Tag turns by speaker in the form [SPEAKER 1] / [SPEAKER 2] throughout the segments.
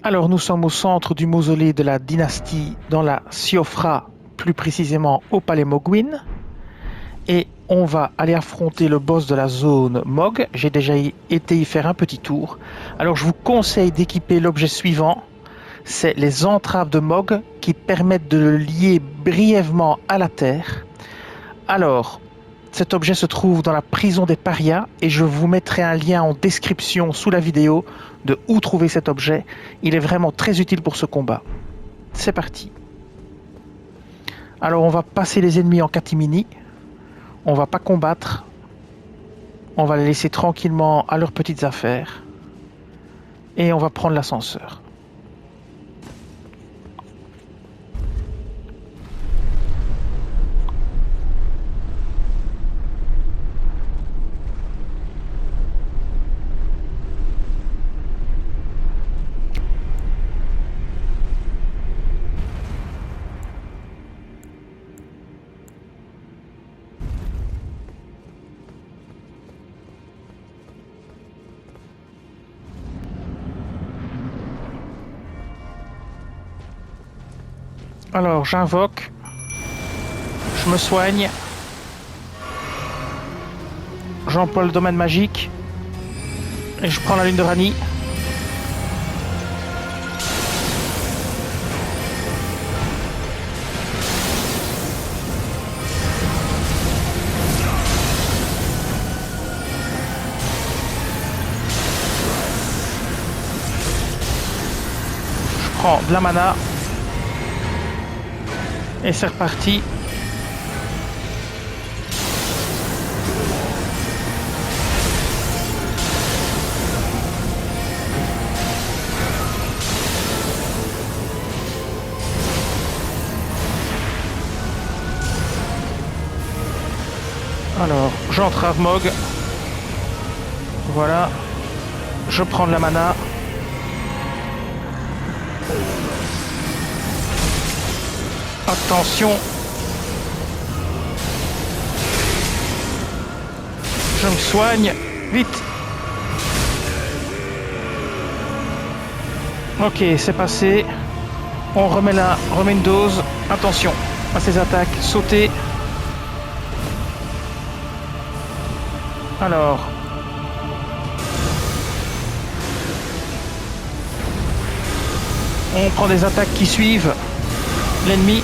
[SPEAKER 1] Alors nous sommes au centre du mausolée de la dynastie dans la Siofra, plus précisément au palais Mohgwyn. Et on va aller affronter le boss de la zone Mog. J'ai déjà été y faire un petit tour. Alors je vous conseille d'équiper l'objet suivant. C'est les entraves de Mog qui permettent de le lier brièvement à la terre. Alors, cet objet se trouve dans la prison des parias et je vous mettrai un lien en description sous la vidéo de où trouver cet objet. Il est vraiment très utile pour ce combat. C'est parti. Alors on va passer les ennemis en catimini. On va pas combattre. On va les laisser tranquillement à leurs petites affaires. Et on va prendre l'ascenseur. Alors j'invoque. Je me soigne. J'emploie le domaine magique. Et je prends la lune de Rani. Je prends de la mana. Et c'est reparti. Alors, j'entrave Mog. Voilà. Je prends de la mana. Attention. Je me soigne. Vite. Ok, c'est passé. On remet une dose. Attention à ces attaques. Sauter. Alors. On prend des attaques qui suivent l'ennemi.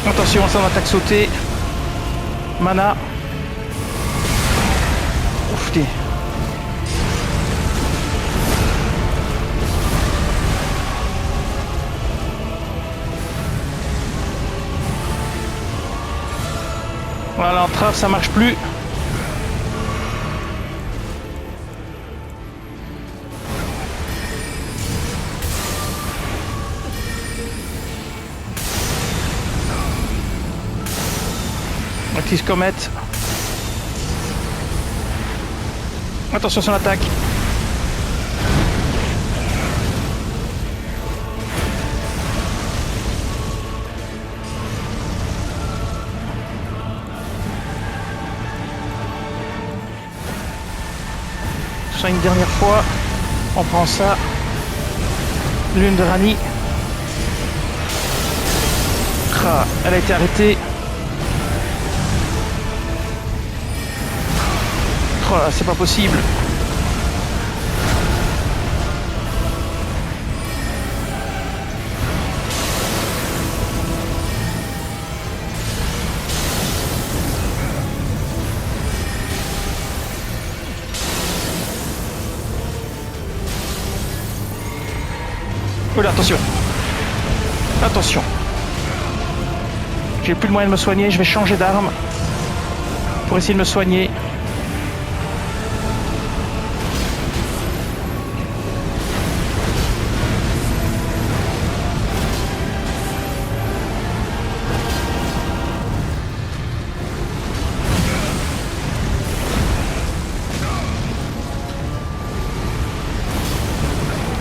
[SPEAKER 1] Attention à son attaque sautée. Mana. Ouf, voilà, l'entrave, ça marche plus. Active comète. Attention sur l'attaque. Ça une dernière fois. On prend ça. Lune de Rani. Ah, elle a été arrêtée. Oh là, c'est pas possible. Oh là, attention. Attention. J'ai plus de moyen de me soigner, je vais changer d'arme pour essayer de me soigner.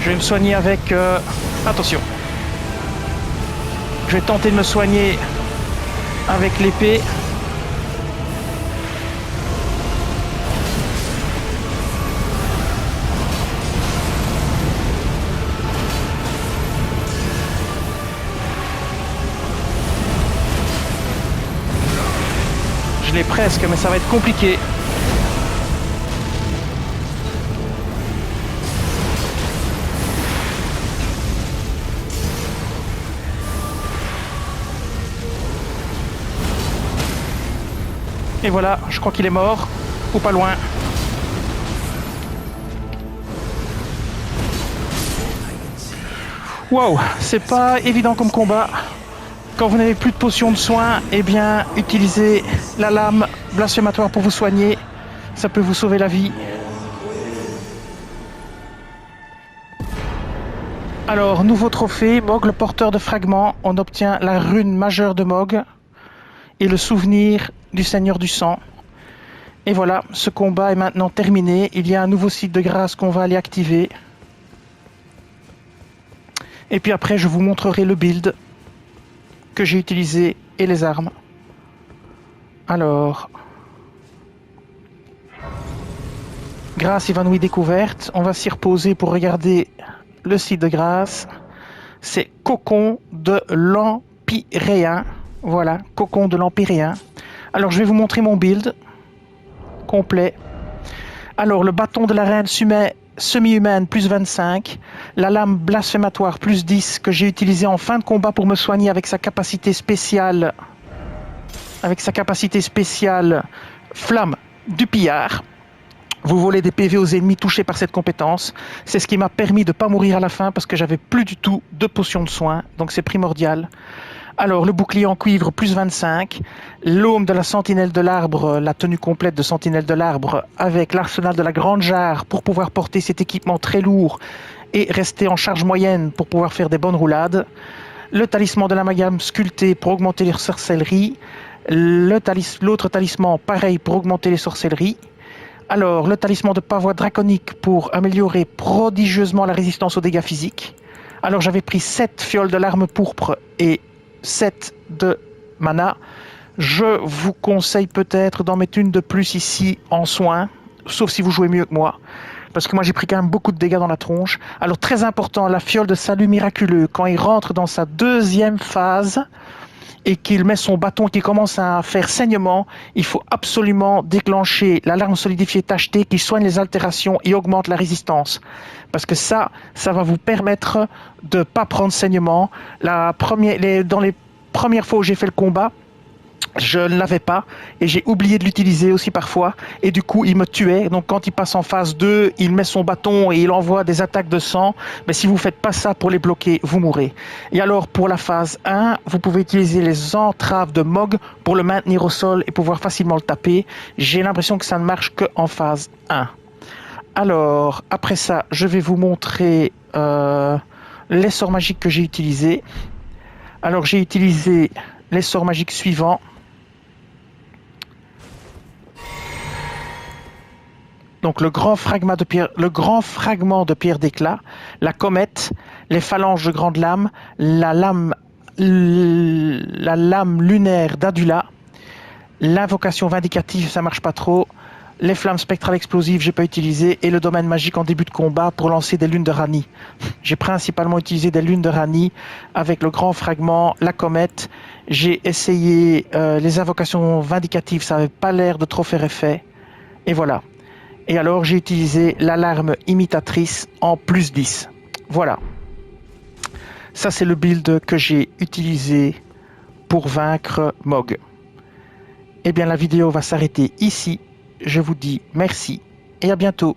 [SPEAKER 1] Je vais me soigner avec... Attention. Je vais tenter de me soigner avec l'épée. Je l'ai presque, mais ça va être compliqué. Et voilà, je crois qu'il est mort, ou pas loin. Wow, c'est pas évident comme combat. Quand vous n'avez plus de potions de soin, eh bien, utilisez la lame blasphématoire pour vous soigner. Ça peut vous sauver la vie. Alors, nouveau trophée, Mog le porteur de fragments. On obtient la rune majeure de Mog et le souvenir du Seigneur du Sang. Et voilà, ce combat est maintenant terminé. Il y a un nouveau site de grâce qu'on va aller activer. Et puis après, je vous montrerai le build que j'ai utilisé et les armes. Alors, grâce évanouie découverte, on va s'y reposer pour regarder le site de grâce. C'est Cocon de l'Empyréen. Voilà, Cocon de l'Empyréen. Alors, je vais vous montrer mon build complet. Alors, le bâton de la reine semi-humaine plus 25, la lame blasphématoire plus 10 que j'ai utilisé en fin de combat pour me soigner avec sa capacité spéciale flamme du pillard. Vous volez des PV aux ennemis touchés par cette compétence. C'est ce qui m'a permis de ne pas mourir à la fin parce que j'avais plus du tout de potions de soin, donc c'est primordial. Alors, le bouclier en cuivre, plus 25. L'aume de la sentinelle de l'arbre, la tenue complète de sentinelle de l'arbre, avec l'arsenal de la grande jarre pour pouvoir porter cet équipement très lourd et rester en charge moyenne pour pouvoir faire des bonnes roulades. Le talisman de l'amalgame sculpté pour augmenter les sorcelleries. L'autre talisman, pareil, pour augmenter les sorcelleries. Alors, le talisman de pavois draconique pour améliorer prodigieusement la résistance aux dégâts physiques. Alors, j'avais pris 7 fioles de l'arme pourpre et 7 de mana. Je vous conseille peut-être d'en mettre une de plus ici en soin, sauf si vous jouez mieux que moi, parce que moi j'ai pris quand même beaucoup de dégâts dans la tronche. Alors très important, la fiole de salut miraculeux, quand il rentre dans sa deuxième phase et qu'il met son bâton qui commence à faire saignement, il faut absolument déclencher l'alarme solidifiée tacheté qui soigne les altérations et augmente la résistance. Parce que ça va vous permettre de ne pas prendre saignement. Dans les premières fois où j'ai fait le combat, je ne l'avais pas et j'ai oublié de l'utiliser aussi parfois et du coup il me tuait. Donc quand il passe en phase 2, il met son bâton et il envoie des attaques de sang. Mais si vous ne faites pas ça pour les bloquer, vous mourrez. Et alors pour la phase 1, vous pouvez utiliser les entraves de Mog pour le maintenir au sol et pouvoir facilement le taper. J'ai l'impression que ça ne marche qu'en phase 1. Alors après ça, je vais vous montrer les sorts magiques que j'ai utilisés. Alors j'ai utilisé les sorts magiques suivants. Donc le grand fragment de pierre d'éclat, la comète, les phalanges de grande lame, la lame lunaire d'Adula, l'invocation vindicative, ça marche pas trop, les flammes spectrales explosives, j'ai pas utilisé, et le domaine magique en début de combat pour lancer des lunes de Rani. J'ai principalement utilisé des lunes de Rani avec le grand fragment, la comète. J'ai essayé les invocations vindicatives, ça n'avait pas l'air de trop faire effet, et voilà. Et alors j'ai utilisé l'alarme imitatrice en plus 10. Voilà. Ça c'est le build que j'ai utilisé pour vaincre Mog. Eh bien la vidéo va s'arrêter ici. Je vous dis merci et à bientôt.